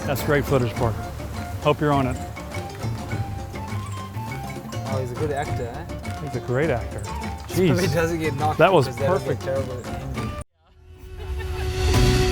That's great footage, Parker. Hope you're on it. Oh, he's a good actor, eh? He's a great actor. He Jeez. doesn't get knocked. That was because that'll get perfect. terrible ending.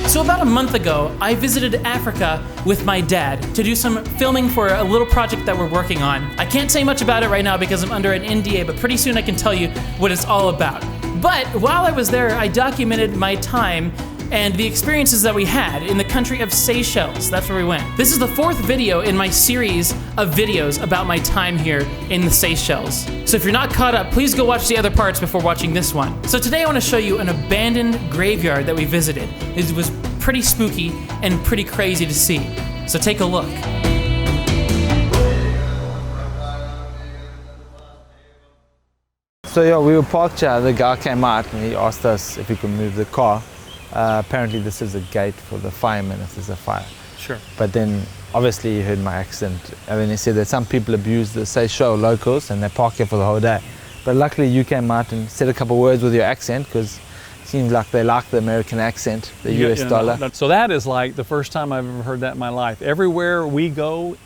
So about a month ago, I visited Africa with my dad to do some filming for a little project that we're working on. I can't say much about it right now because I'm under an NDA, but pretty soon I can tell you what it's all about. But while I was there, I documented my time and the experiences that we had in the country of Seychelles. That's where we went. This is the 4th video in my series of videos about my time here in the Seychelles. So if you're not caught up, please go watch the other parts before watching this one. So today I want to show you an abandoned graveyard that we visited. It was pretty spooky and pretty crazy to see. So take a look. So yeah, we were parked here. The guy came out and he asked us if we could move the car. Apparently this is a gate for the firemen if there's a fire. Sure. But then obviously he heard my accent and then he said that some people abuse the Seychelles locals and they park here for the whole day. But luckily you came out and said a couple of words with your accent because it seems like they like the American accent, the US dollar. So that is like the first time I've ever heard that in my life. Everywhere we go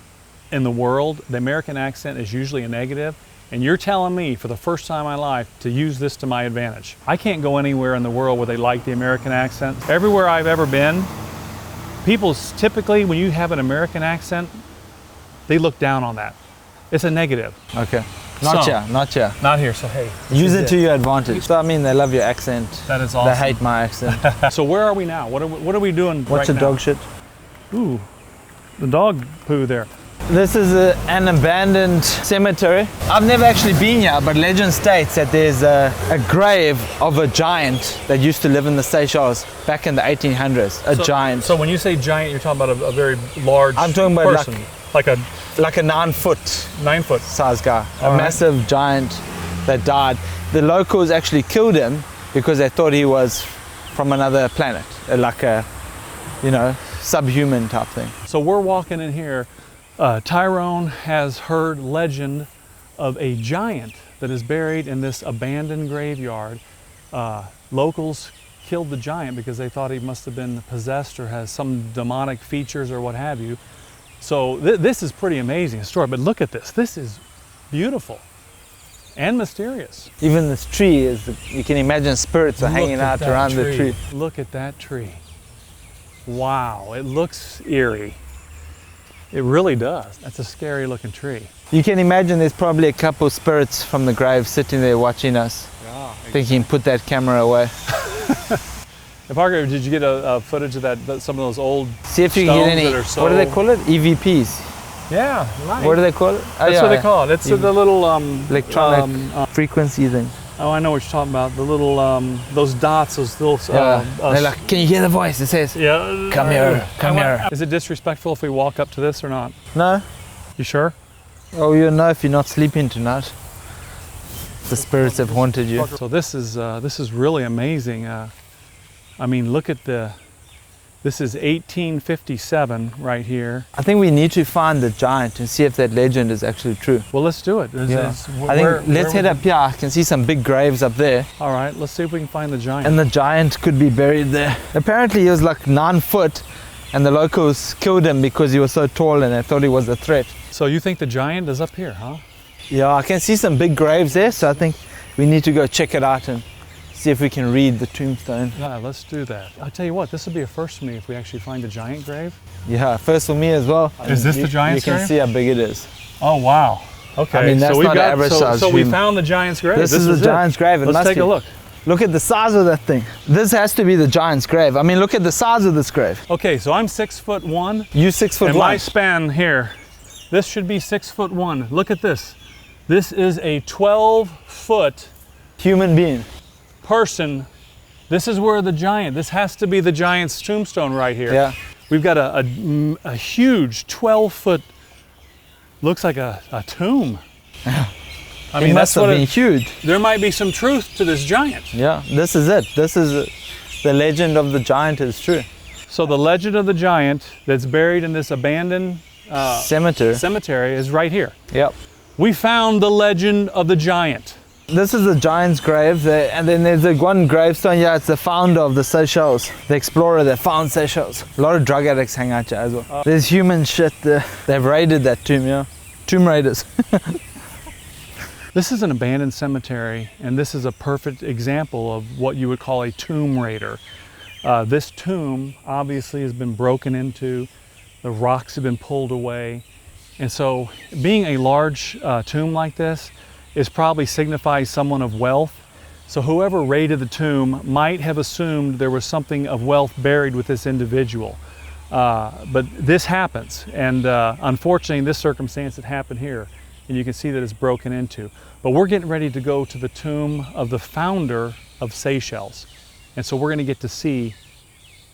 in the world, the American accent is usually a negative. And you're telling me for the first time in my life to use this to my advantage. I can't go anywhere in the world where they like the American accent. Everywhere I've ever been, people typically, when you have an American accent, they look down on that. It's a negative. Okay. Not So- here, not here. Not here, so hey. Use it to your advantage. So I mean, they love your accent. That is awesome. They hate my accent. So where are we now? What are we doing What's right the now? dog shit? Ooh, the dog poo there. This is an abandoned cemetery. I've never actually been here, but legend states that there's a grave of a giant that used to live in the Seychelles back in the 1800s. A giant. So when you say giant, you're talking about a very large I'm talking about person. Like a like a 9-foot 9-foot. size guy. All a right. massive giant that died. The locals actually killed him because they thought he was from another planet, like a, you know, subhuman type thing. So we're walking in here. Tyrone has heard legend of a giant that is buried in this abandoned graveyard. Locals killed the giant because they thought he must have been possessed or has some demonic features or what have you. So this is pretty amazing story, but look at this. This is beautiful and mysterious. Even this tree is, you can imagine spirits are hanging out around the tree. Look at that tree. Wow, it looks eerie. It really does. That's a scary looking tree. You can imagine there's probably a couple spirits from the grave sitting there watching us, thinking, put that camera away. And Parker, did you get a footage of that? Some of those old See if you can get stones any, that are so... what do they call it? EVPs. Yeah, nice. What do they call it? Oh, That's what they call it. It's the little electronic frequency thing. oh, I know what you're talking about. The little those dots, those little. They're like, can you hear the voice? It says, yeah. come here, come here. Is it disrespectful if we walk up to this or not? No? You sure? Oh, you'll know if you're not sleeping tonight. The spirits have haunted you. So this is really amazing. I mean, look at this is 1857 right here. I think we need to find the giant and see if that legend is actually true. Well, let's do it. I think let's head up here. I can see some big graves up there. All right, let's see if we can find the giant. And the giant could be buried there. Apparently he was like 9 foot and the locals killed him because he was so tall and they thought he was a threat. So you think the giant is up here, huh? Yeah, I can see some big graves there, so I think we need to go check it out and see if we can read the tombstone. Yeah, let's do that. I'll tell you what, this would be a first for me if we actually find a giant grave. Yeah, first for me as well. Is this the giant's grave? You can grave? see how big it is. Oh, wow. Okay, I mean, that's so we've not got, average so, size so we human. found the giant's grave. This is the giant's grave. It Let's must take be. a look. Look at the size of that thing. This has to be the giant's grave. I mean, look at the size of this grave. Okay, so I'm 6'1". You 6'1". And my span here, this should be 6'1". Look at this. This is a 12-foot human being. Person. This is where the giant, this has to be the giant's tombstone right here. Yeah. We've got a huge 12-foot, looks like a tomb. I mean, it must have been huge. There might be some truth to this giant. Yeah, this is it. This is the legend of the giant is true. So the legend of the giant that's buried in this abandoned cemetery is right here. Yep. We found the legend of the giant. This is the giant's grave there, and then there's one gravestone here. It's the founder of the Seychelles, the explorer that found Seychelles. A lot of drug addicts hang out here as well. There's human shit there. They've raided that tomb, yeah. Tomb raiders. This is an abandoned cemetery, and this is a perfect example of what you would call a tomb raider. This tomb obviously has been broken into, the rocks have been pulled away, and so being a large tomb like this is probably signifies someone of wealth. So whoever raided the tomb might have assumed there was something of wealth buried with this individual. But this happens, and unfortunately in this circumstance it happened here, and you can see that it's broken into. But we're getting ready to go to the tomb of the founder of Seychelles, and so we're going to get to see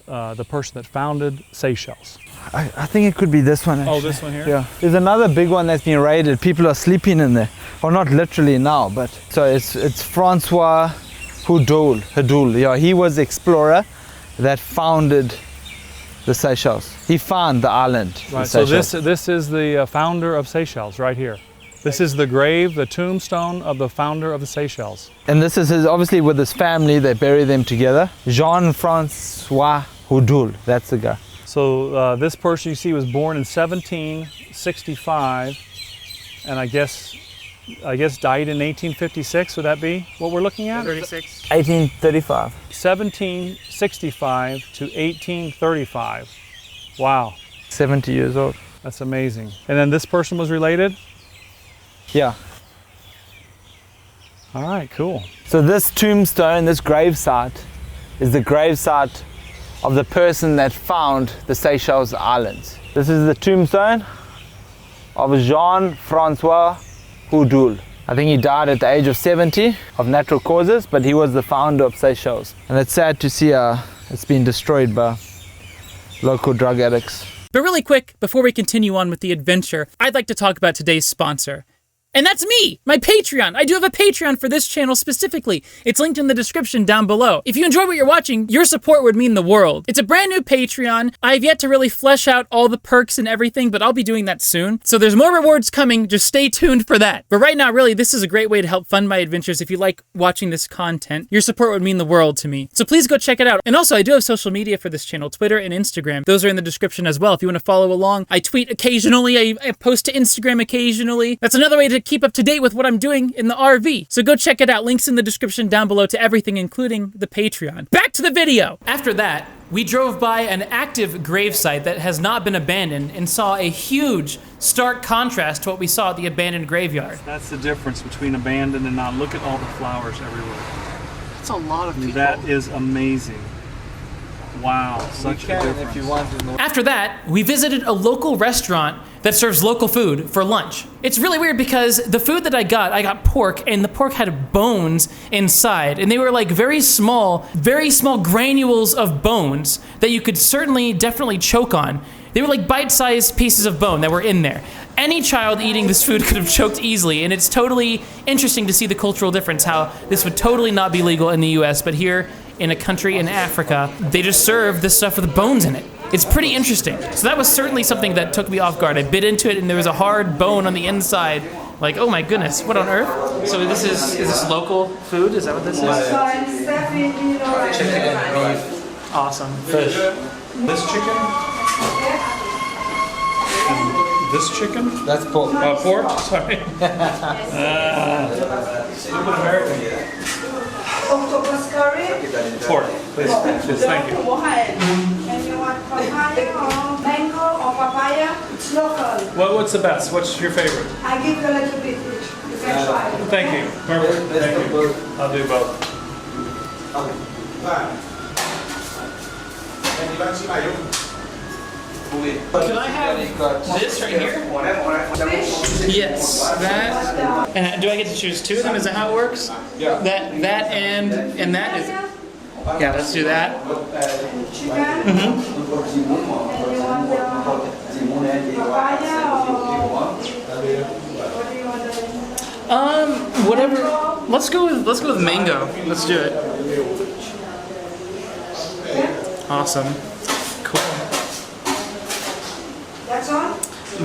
the person that founded Seychelles. I think it could be this one actually. Oh, this one here? Yeah. There's another big one that's been raided. People are sleeping in there. Well, not literally now, but so it's Francois Hudul. Yeah, he was the explorer that founded the Seychelles. He found the island. Right. So this is the founder of Seychelles right here. This is the grave, the tombstone of the founder of the Seychelles. And this is obviously with his family. They bury them together. Jean-Francois Hudul. That's the guy. So this person you see was born in 1765, and I guess died in 1856. Would that be what we're looking at? 36. 1835. 1765 to 1835. Wow. 70 years old. That's amazing. And then this person was related? Yeah. All right, cool. So this tombstone, this gravesite, is the gravesite of the person that found the Seychelles Islands. This is the tombstone of Jean-Francois Hudul. I think he died at the age of 70 of natural causes, but he was the founder of Seychelles. And it's sad to see it's been destroyed by local drug addicts. But really quick, before we continue on with the adventure, I'd like to talk about today's sponsor. And that's me, my Patreon. I do have a Patreon for this channel specifically. It's linked in the description down below. If you enjoy what you're watching, your support would mean the world. It's a brand new Patreon. I've yet to really flesh out all the perks and everything, but I'll be doing that soon. So there's more rewards coming, just stay tuned for that. But right now, really, this is a great way to help fund my adventures. If you like watching this content, your support would mean the world to me. So please go check it out. And also, I do have social media for this channel, Twitter and Instagram. Those are in the description as well. If you want to follow along, I tweet occasionally, I post to Instagram occasionally. That's another way to keep up to date with what I'm doing in the RV. So go check it out. Links in the description down below to everything, including the Patreon. Back to the video. After that, we drove by an active gravesite that has not been abandoned and saw a huge, stark contrast to what we saw at the abandoned graveyard. That's the difference between abandoned and not. Look at all the flowers everywhere. That's a lot of people. That is amazing. Wow, such a difference. If you want. After that, we visited a local restaurant that serves local food for lunch. It's really weird because the food that I got pork, and the pork had bones inside, and they were like very small granules of bones that you could definitely choke on. They were like bite-sized pieces of bone that were in there. Any child eating this food could have choked easily, and it's totally interesting to see the cultural difference, how this would totally not be legal in the US, but here in a country in Africa, they just serve this stuff with bones in it. It's pretty interesting. So that was certainly something that took me off guard. I bit into it and there was a hard bone on the inside. Like, oh my goodness, what on earth? So is this local food? Is that what this is? Chicken and beef. Awesome. Fish. This chicken? And this chicken? That's pork. Pork? Sorry. Stupid American. Octopus curry? Pork, please. Thank you. And you want papaya or mango or papaya? It's local. What's the best? What's your favorite? I give you a little bit each. You can try. Thank you. Perfect. Thank you. I'll do both. Can I have this right here? Yes, that. And do I get to choose two of them? Is that how it works? Yeah. That and that is. Yeah, let's do that. Chicken? And you want the papaya or what do you want? Whatever. Let's go with mango. Let's do it. Awesome. Cool. That's all?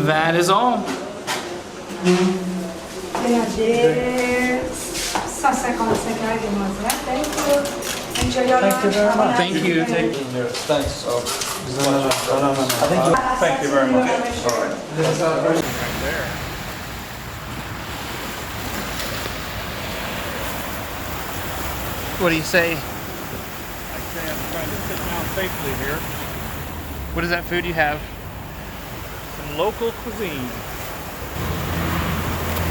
That is all. They have this demoiselle. Thank you. Enjoy your lunch. Thank you very much. Thank you. Thanks. So, Thank you very much. What do you say? I say I'm trying to sit down safely here. What is that food you have? Some local cuisine.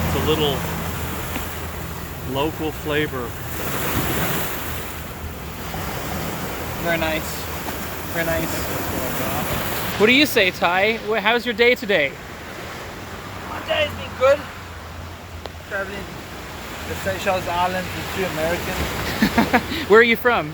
It's a little local flavor. Very nice. Very nice. What do you say, Ty? How's your day today? My day's been good. Traveling the Seychelles Islands with 2 Americans. Where are you from?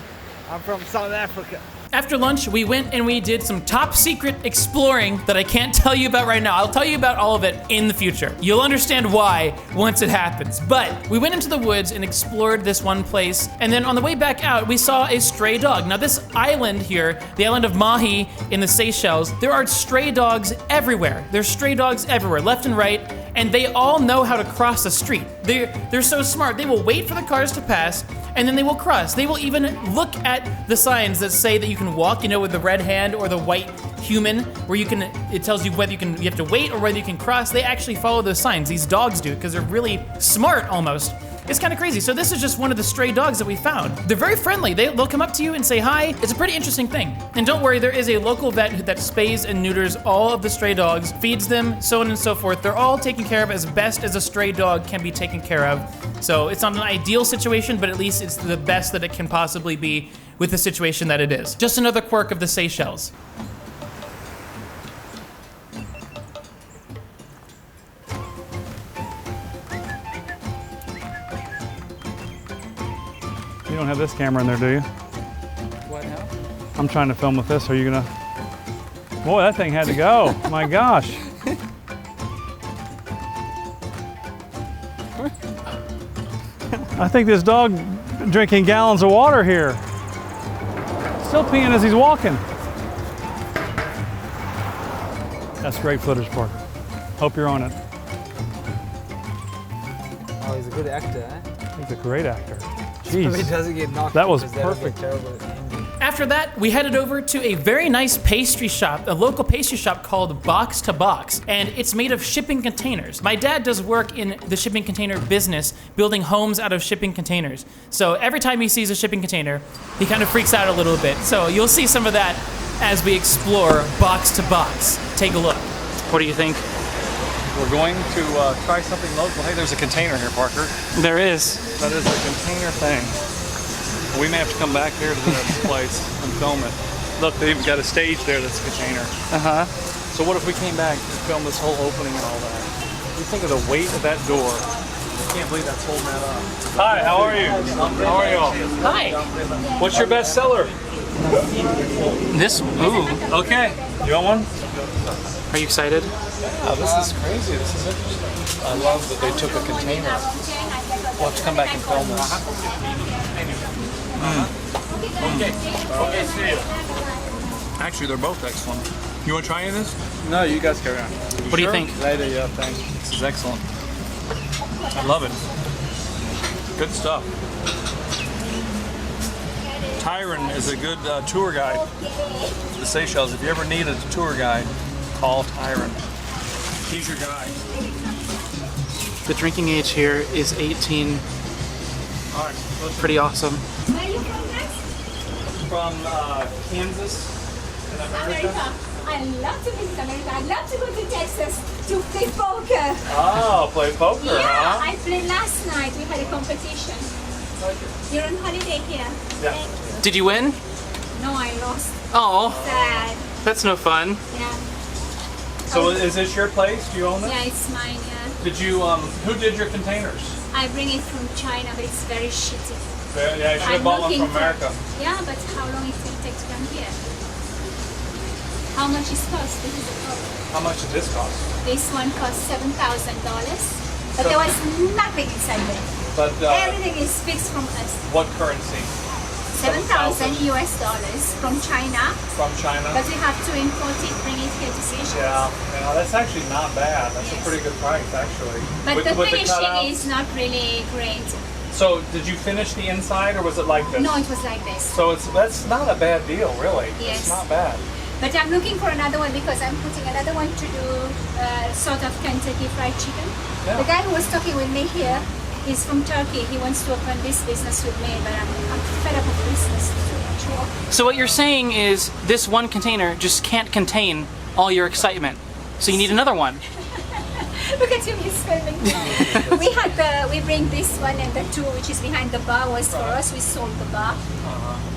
I'm from South Africa. After lunch, we went and we did some top secret exploring that I can't tell you about right now. I'll tell you about all of it in the future. You'll understand why once it happens. But we went into the woods and explored this one place, and then on the way back out, we saw a stray dog. Now this island here, the island of Mahi in the Seychelles, there are stray dogs everywhere. There's stray dogs everywhere, left and right, and they all know how to cross the street. They're so smart. They will wait for the cars to pass, and then they will cross. They will even look at the signs that say that you can walk, you know, with the red hand or the white human, where it tells you whether you have to wait or whether you can cross. They actually follow those signs. These dogs do, because they're really smart almost. It's kind of crazy. So this is just one of the stray dogs that we found. They're very friendly. They'll come up to you and say hi. It's a pretty interesting thing. And don't worry, there is a local vet that spays and neuters all of the stray dogs, feeds them, so on and so forth. They're all taken care of as best as a stray dog can be taken care of. So it's not an ideal situation, but at least it's the best that it can possibly be with the situation that it is. Just another quirk of the Seychelles. You don't have this camera in there, do you? What now? I'm trying to film with this. Are you gonna? Boy, that thing had to go. My gosh. I think this dog drinking gallons of water here. Still peeing as he's walking. That's great footage, Parker. Hope you're on it. Oh, he's a good actor, eh? He's a great actor. He Jeez. doesn't get knocked. That was because that would be perfect. terrible ending. After that, we headed over to a very nice pastry shop, a local pastry shop called Box to Box, and it's made of shipping containers. My dad does work in the shipping container business, building homes out of shipping containers. So every time he sees a shipping container, he kind of freaks out a little bit. So you'll see some of that as we explore Box to Box. Take a look. What do you think? We're going to try something local. Hey, there's a container here, Parker. There is. That is a container thing. We may have to come back here to this place and film it. Look, they've got a stage there that's a container. Uh-huh. So what if we came back and filmed this whole opening and all that? You think of the weight of that door. I can't believe that's holding that up. Hi, how are you? How are you all? Hi. What's your best seller? This, ooh. Okay. You want one? Are you excited? Yeah, this is crazy. This is interesting. I love that they took a container. We'll have to come back and film this. Okay, see you. Actually, they're both excellent. You want to try any of this? No, you guys carry on. What do you think? Later, yeah, thanks. This is excellent. I love it. Good stuff. Tyron is a good tour guide to the Seychelles. If you ever need a tour guide, call Tyron. He's your guy. The drinking age here is 18. All right. Pretty awesome. Where are you from next? From Kansas in America. I love to visit America. I love to go to Texas to play poker. Oh, play poker, Yeah, huh? I played last night. We had a competition. You're on holiday here. Yeah. Did you win? No, I lost. Oh, Sad. that's no fun. Yeah. So is this your place? Do you own it? Yeah, it's mine. Yeah. Did you? Who did your containers? I bring it from China, but it's very shitty. Yeah, I should have I'm bought one looking from America. Yeah, but how long it will take to come here? How much is cost? This is the problem. How much did this cost? This one cost $7,000, but there was nothing inside there. But Everything is fixed from us. what currency? $7,000 US from China, From China? but we have to import it, bring it here to Seychelles. Yeah, that's actually not bad. That's a Yes. pretty good price, actually. But With the cutouts. finishing is not really great. So did you finish the inside, or was it like this? No, it was like this. So that's not a bad deal, really. Yes. It's not bad. But I'm looking for another one because I'm putting another one to do sort of Kentucky Fried Chicken. Yeah. The guy who was talking with me here is from Turkey. He wants to open this business with me, but I'm fed up of business. It's too much work. So what you're saying is this one container just can't contain all your excitement. So you need another one. Look at him, he's filming. we bring this one, and the two which is behind the bar was for us. We sold the bar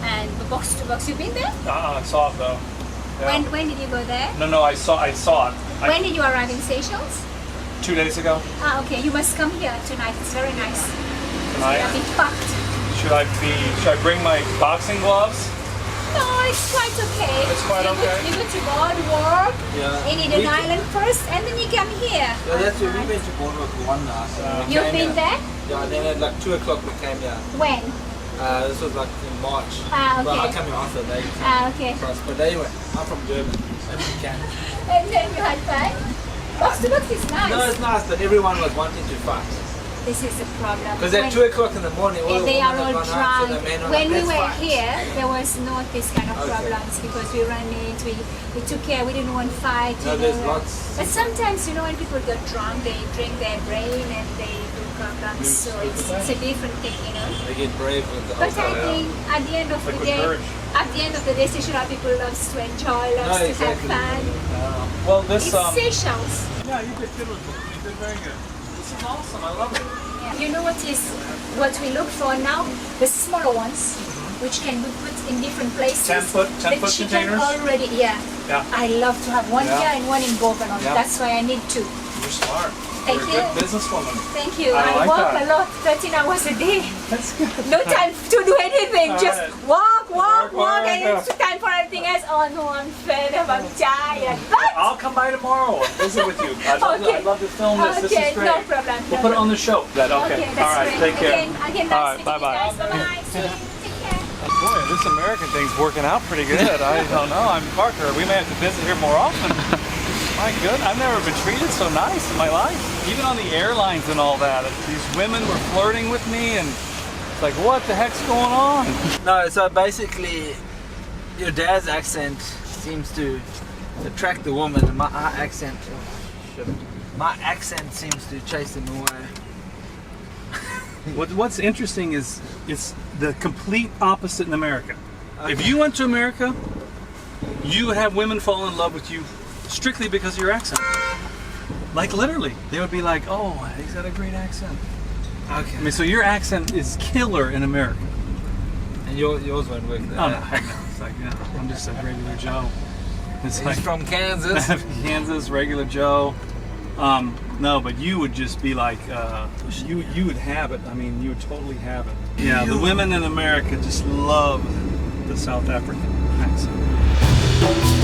and the box to box. You've been there? I saw it though. Yeah. When did you go there? No, I saw it. When did you arrive in Seychelles? 2 days ago. Ah, okay. You must come here tonight. It's very nice. Tonight? It's a bit packed. Should I bring my boxing gloves? No, it's quite okay. It's quite okay. You go to boardwalk, Yeah. in Eden Island first, and then you come here. Yeah, that's where we went to Boardwalk one night. You've been there? Yeah, and then at like 2 o'clock we came here. When? This was like in March. Ah, Well, I okay. come here after they Ah, okay. crossed. But anyway, I'm from Durban. And we can. And then you had fun? Box to box is nice. No, it's nice, but everyone was wanting to fight. This is the problem. Because at 2 o'clock in the morning, all And the they are women all had gone out, so drunk. the men were When like, we "Let's were fight." here, there was not this kind of Okay. problems because we ran it, we took care, we didn't want fight. No, you there's know. lots. But sometimes, you know, when people get drunk, they drink their brain and they do problems. So it's a different thing, you know. They get brave with the But I alcohol. think at the end of the Liquid day, courage. at the end of the day, Seychelles people loves to enjoy, loves No, to exactly. have fun. Well, this It's Seychelles. yeah, you did good with it. You did very good. This is awesome. I love it. You know what we look for now? The smaller ones, which can be put in different places. 10-foot The chicken containers? already, yeah. Yeah. I love to have one Yeah. here and one in Govan. Yeah. That's why I need two. You're smart. Thank You're a good you. businesswoman. Thank you. I I like work that. a lot, 13 hours a day. That's good. No time to do anything. All Just right. walk, Work, and work. it's time for everything else. Oh no, I'm fed up. I'm tired. But I'll come by tomorrow and visit with you. I'd love to film this. This okay, is great. no problem. We'll put it on the show. That okay. Okay, that's All right. great. Take care. Again, All nice right. Bye bye. Bye bye. See you. Take care. Boy, this American thing's working out pretty good. I don't know. I'm Parker. We may have to visit here more often. My good, I've never been treated so nice in my life. Even on the airlines and all that. These women were flirting with me, and it's like, what the heck's going on? No, so basically, your dad's accent seems to attract the woman, and my accent seems to chase them away. What's interesting is it's the complete opposite in America. If you went to America, you would have women fall in love with you strictly because of your accent. Like literally, they would be like, "Oh, he's got a great accent." Okay. I mean, so your accent is killer in America. And yours won't work there. Oh no, heck no. It's like, no, I'm just a regular Joe. It's He's like from Kansas. Kansas, regular Joe. No, but you would just be like, you would have it. I mean, you would totally have it. Yeah, the women in America just love the South African accent.